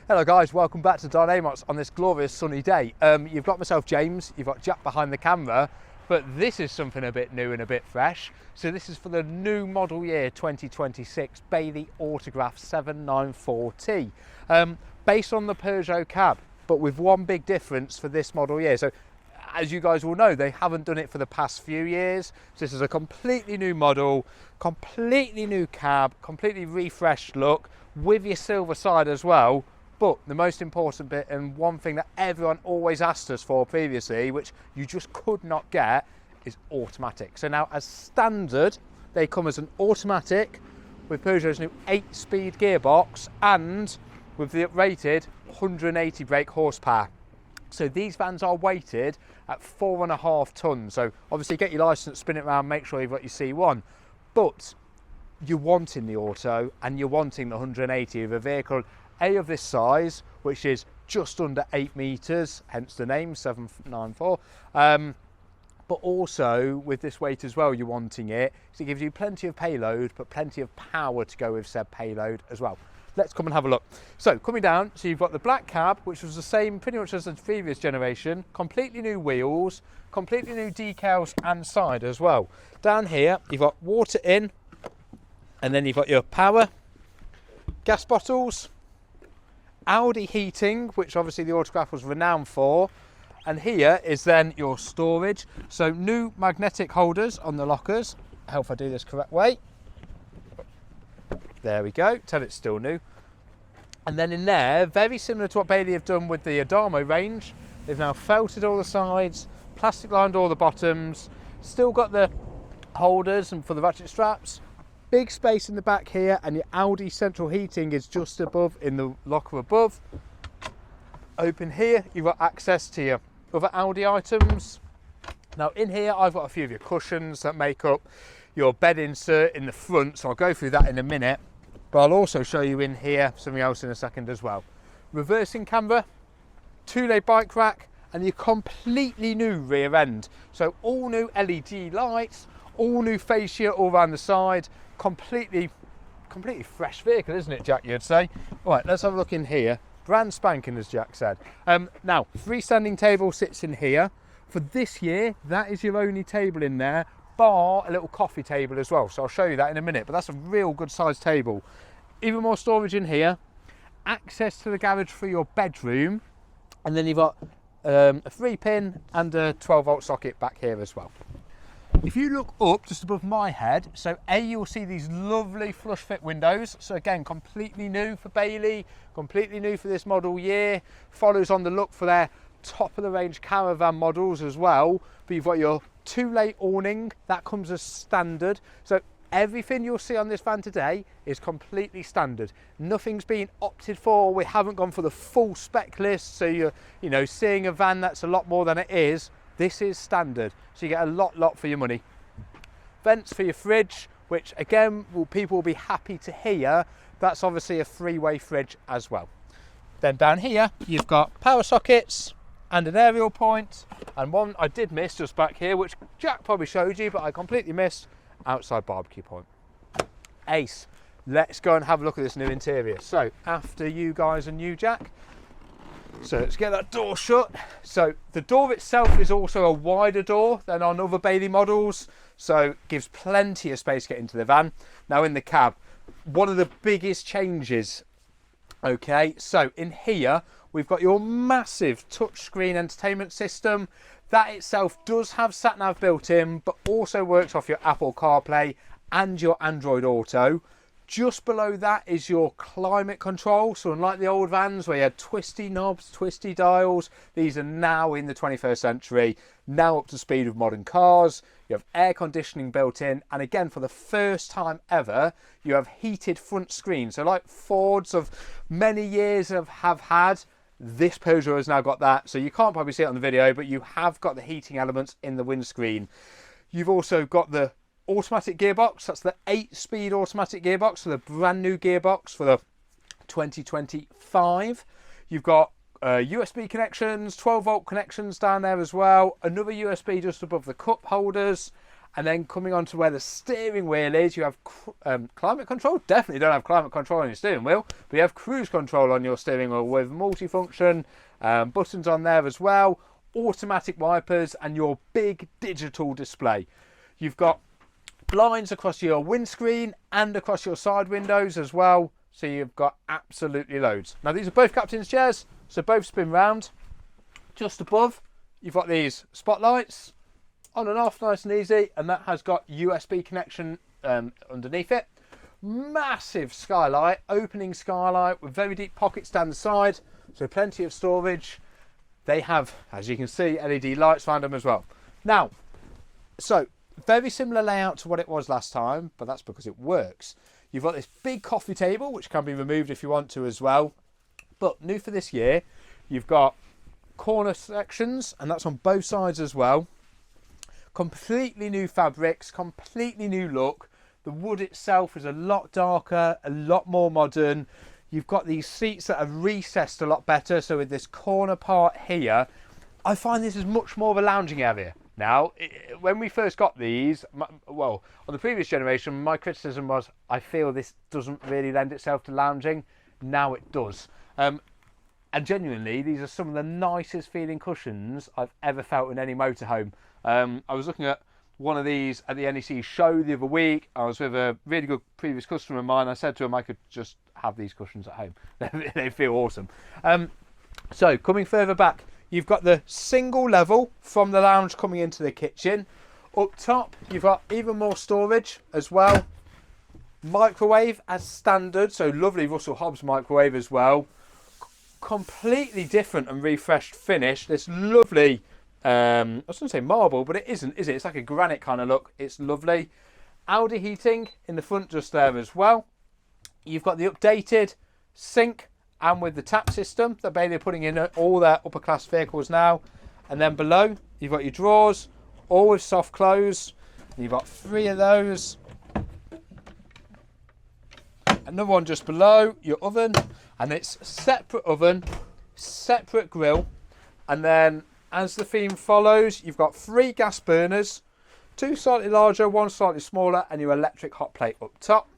Hello guys, welcome back to Don Amos on this glorious sunny day. You've got myself James, you've got Jack behind the camera, but this is something a bit new and a bit fresh. So this is for the new model year 2026 Bailey Autograph 794T, based on the Peugeot cab, but with one big difference for this model year. So as you guys will know, they haven't done it for the past few years. So this is a completely new model, completely new cab, completely refreshed look with your silver side as well. But the most important bit, and one thing that everyone always asked us for previously, which you just could not get, is automatic. So now as standard, they come as an automatic with Peugeot's new 8-speed gearbox and with the rated 180 brake horsepower. So these vans are weighted at 4.5 tons. So obviously get your license, spin it around, make sure you've got your C1. But you're wanting the auto and you're wanting the 180 of a vehicle of this size, which is just under 8 meters, hence the name 794. But also with this weight as well, you're wanting it, so it gives you plenty of payload, but plenty of power to go with said payload as well. Let's come and have a look. So coming down, so you've got the black cab, which was the same pretty much as the previous generation, completely new wheels, completely new decals and side as well. Down here, you've got water in, and then you've got your power, gas bottles, Alde heating, which obviously the Autograph was renowned for, and here is then your storage. So new magnetic holders on the lockers. I hope I do this correct way. There we go, tell it's still new. And then in there, very similar to what Bailey have done with the Adamo range, they've now felted all the sides, plastic lined all the bottoms, still got the holders and for the ratchet straps. Big space in the back here, and your Alde central heating is just above in the locker above. Open here, you've got access to your other Alde items. Now in here, I've got a few of your cushions that make up your bed insert in the front, so I'll go through that in a minute. But I'll also show you in here something else in a second as well. Reversing camera, 2-lay bike rack, and your completely new rear end. So all new LED lights, all new fascia all around the side. Completely fresh vehicle, isn't it, Jack, you'd say? All right, let's have a look in here. Brand spanking, as Jack said. Now, freestanding table sits in here. For this year, that is your only table in there, bar a little coffee table as well. So I'll show you that in a minute, but that's a real good sized table. Even more storage in here. Access to the garage for your bedroom. And then you've got a 3-pin and a 12-volt socket back here as well. If you look up just above my head, so you'll see these lovely flush fit windows. So again, completely new for Bailey, completely new for this model year. Follows on the look for their top of the range caravan models as well. But you've got your 2-lay awning, that comes as standard. So everything you'll see on this van today is completely standard. Nothing's been opted for. We haven't gone for the full spec list. So you're seeing a van that's a lot more than it is. This is standard, so you get a lot for your money. Vents for your fridge, which again, people will be happy to hear. That's obviously a 3-way fridge as well. Then down here, you've got power sockets and an aerial point, and one I did miss just back here, which Jack probably showed you, but I completely missed, outside barbecue point. Ace. Let's go and have a look at this new interior. So after you guys and you, Jack. So let's get that door shut. So the door itself is also a wider door than on other Bailey models, so gives plenty of space to get into the van. Now in the cab, one of the biggest changes, okay, so in here we've got your massive touchscreen entertainment system. That itself does have sat-nav built in, but also works off your Apple CarPlay and your Android Auto. Just below that is your climate control. So unlike the old vans where you had twisty knobs, twisty dials, these are now in the 21st century, now up to speed with modern cars. You have air conditioning built in, and again, for the first time ever, you have heated front screens. So like Fords of many years have had, this Peugeot has now got that. So you can't probably see it on the video, but you have got the heating elements in the windscreen. You've also got the automatic gearbox. That's the 8-speed automatic gearbox, so the brand new gearbox for the 2025. You've got USB connections, 12-volt connections down there as well, another USB just above the cup holders, And then coming on to where the steering wheel is, you have climate control. Definitely don't have climate control on your steering wheel, but you have cruise control on your steering wheel with multifunction, buttons on there as well, automatic wipers, and your big digital display. You've got blinds across your windscreen and across your side windows as well. So you've got absolutely loads. Now these are both captain's chairs, so both spin round. Just above, you've got these spotlights. On and off, nice and easy, and that has got USB connection underneath it. Massive skylight, opening skylight with very deep pockets down the side, so plenty of storage. They have, as you can see, LED lights around them as well. Now, so very similar layout to what it was last time, but that's because it works. You've got this big coffee table, which can be removed if you want to as well. But new for this year, you've got corner sections, and that's on both sides as well. Completely new fabrics, completely new look. The wood itself is a lot darker, a lot more modern. You've got these seats that are recessed a lot better. So with this corner part here, I find this is much more of a lounging area. Now, when we first got these, well, on the previous generation, my criticism was, I feel this doesn't really lend itself to lounging. Now it does. And genuinely, these are some of the nicest feeling cushions I've ever felt in any motorhome. I was looking at one of these at the NEC show the other week. I was with a really good previous customer of mine. I said to him I could just have these cushions at home. They feel awesome. So coming further back, you've got the single level from the lounge coming into the kitchen. Up top, you've got even more storage as well. Microwave as standard, so lovely Russell Hobbs microwave as well. Completely different and refreshed finish. This lovely, I was going to say marble, but it isn't, is it? It's like a granite kind of look. It's lovely. Alde heating in the front just there as well. You've got the updated sink and with the tap system that they're putting in all their upper class vehicles now. And then below, you've got your drawers, all with soft close. You've got 3 of those. Another one just below, your oven. And it's separate oven, separate grill. And then as the theme follows, you've got 3 gas burners, 2 slightly larger, 1 slightly smaller, and your electric hot plate up top.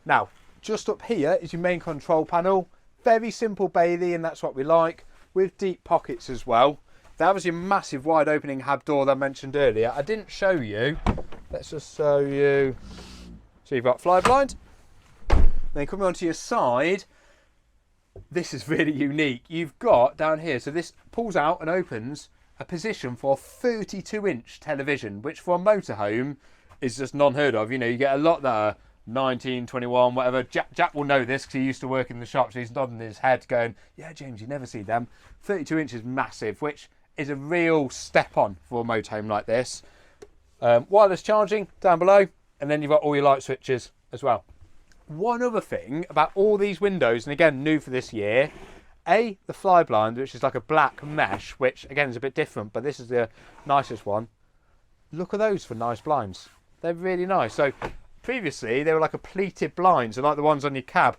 Now, just up here is your main control panel. Very simple Bailey, and that's what we like, with deep pockets as well. That was your massive wide opening hab door that I mentioned earlier. I didn't show you. Let's just show you. So you've got fly blind. Then coming onto your side, this is really unique. You've got down here, so this pulls out and opens a position for a 32-inch television, which for a motorhome is just non-heard of. You know, you get a lot that are 19, 21, whatever. Jack will know this because he used to work in the shop, so he's nodding his head going, yeah, James, you never see them. 32 inches is massive, which is a real step on for a motorhome like this. Wireless charging down below, and then you've got all your light switches as well. One other thing about all these windows, and again, new for this year, the fly blind, which is like a black mesh, which again is a bit different, but this is the nicest one. Look at those for nice blinds. They're really nice. So previously, they were like a pleated blinds, and like the ones on your cab,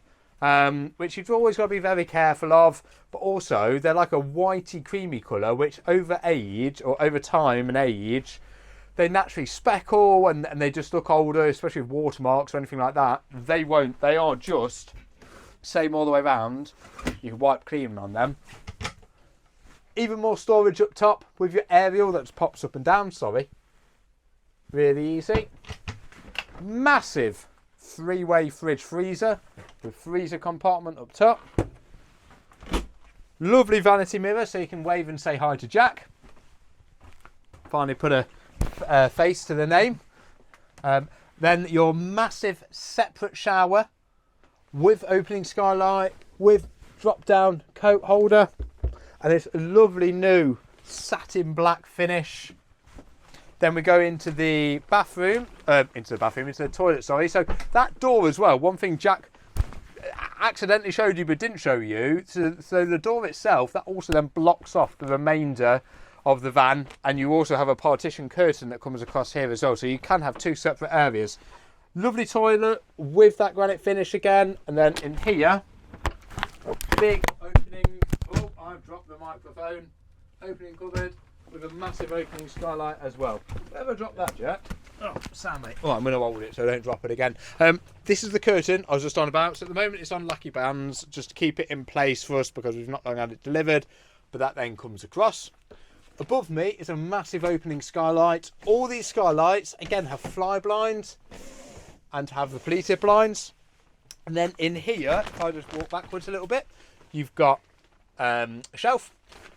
which you've always got to be very careful of, but also they're like a whitey creamy colour, which over age, or over time and age, they naturally speckle and they just look older, especially with watermarks or anything like that. They won't. They are just same all the way around. You can wipe clean on them. Even more storage up top with your aerial that just pops up and down, sorry. Really easy. Massive 3-way fridge freezer with freezer compartment up top. Lovely vanity mirror so you can wave and say hi to Jack. Finally put a face to the name. Then your massive separate shower with opening skylight, with drop down coat holder, and this lovely new satin black finish. Then we go into the bathroom, into the toilet, sorry. So that door as well, one thing Jack accidentally showed you but didn't show you, so the door itself, that also then blocks off the remainder of the van, and you also have a partition curtain that comes across here as well, so you can have 2 separate areas. Lovely toilet with that granite finish again, and then in here, big opening, oh, I've dropped the microphone, opening cupboard with a massive opening skylight as well. Ever drop that, Jack? Oh, Sam, mate. Oh, I'm going to hold it so I don't drop it again. This is the curtain I was just on about. So at the moment it's on lucky bands just to keep it in place for us because we've not long had it delivered. But that then comes across. Above me is a massive opening skylight. All these skylights, again, have fly blinds and have the pleated blinds. And then in here, if I just walk backwards a little bit, you've got a shelf.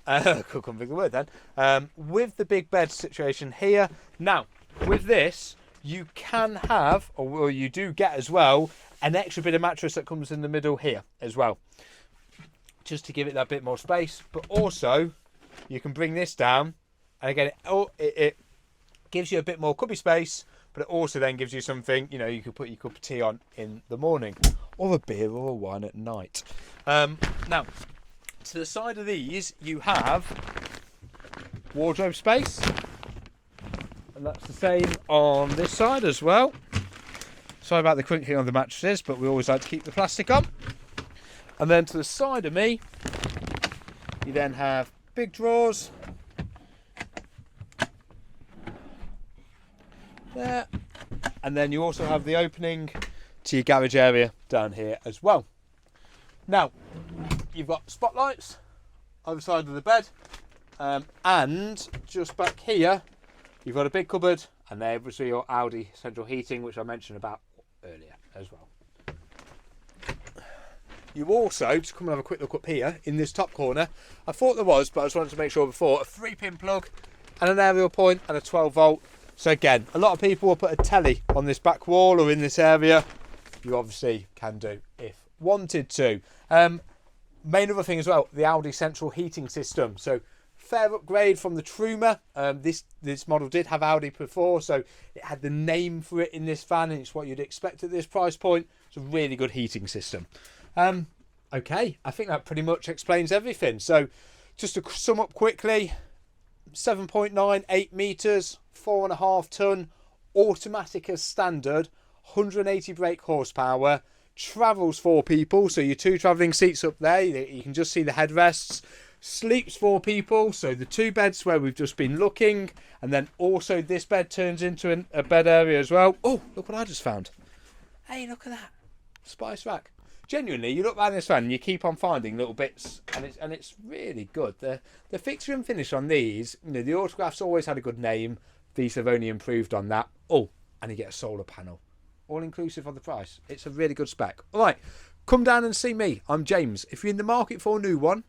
Couldn't think of the word then. With the big bed situation here. Now, with this, you can have, or you do get as well, an extra bit of mattress that comes in the middle here as well. Just to give it that bit more space. But also, you can bring this down. And again, it gives you a bit more cubby space. But it also then gives you something, you know, you could put your cup of tea on in the morning. Or a beer or a wine at night. Now, to the side of these, you have wardrobe space. And that's the same on this side as well. Sorry about the crinkling on the mattresses, but we always like to keep the plastic on. And then to the side of me, you then have big drawers. There. And then you also have the opening to your garage area down here as well. Now, you've got spotlights either side of the bed, and just back here you've got a big cupboard, and there was your Alde central heating, which I mentioned about earlier as well. You also, just come and have a quick look up here in this top corner, I thought there was, but I just wanted to make sure before, a 3-pin plug and an aerial point and a 12 volt. So again, a lot of people will put a telly on this back wall or in this area. You obviously can do if wanted to. Main other thing as well, the Alde central heating system. So fair upgrade from the Truma. This model did have Alde before, so it had the name for it in this van, and it's what you'd expect at this price point. It's a really good heating system. Okay, I think that pretty much explains everything. So just to sum up quickly, 7.9, 8 metres, 4.5 tonne, automatic as standard, 180 brake horsepower, travels 4 people, so your 2 travelling seats up there, you can just see the headrests, sleeps 4 people, so the 2 beds where we've just been looking, and then also this bed turns into a bed area as well. Oh, look what I just found. Hey, look at that. Spice rack. Genuinely, you look around this van and you keep on finding little bits, and it's really good. The fixture and finish on these, you know, the Autograph's always had a good name. These have only improved on that. Oh, and you get a solar panel. All inclusive of the price. It's a really good spec. All right, come down and see me. I'm James. If you're in the market for a new one,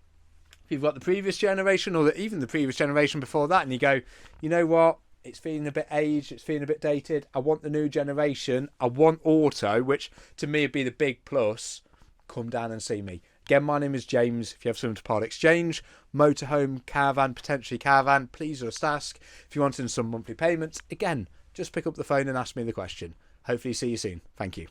if you've got the previous generation or even the previous generation before that, and you go, you know what, it's feeling a bit aged, it's feeling a bit dated, I want the new generation, I want auto, which to me would be the big plus, come down and see me. Again, my name is James. If you have something to part exchange, motorhome, caravan, potentially caravan, please just ask. If you want in some monthly payments, again, just pick up the phone and ask me the question. Hopefully see you soon. Thank you.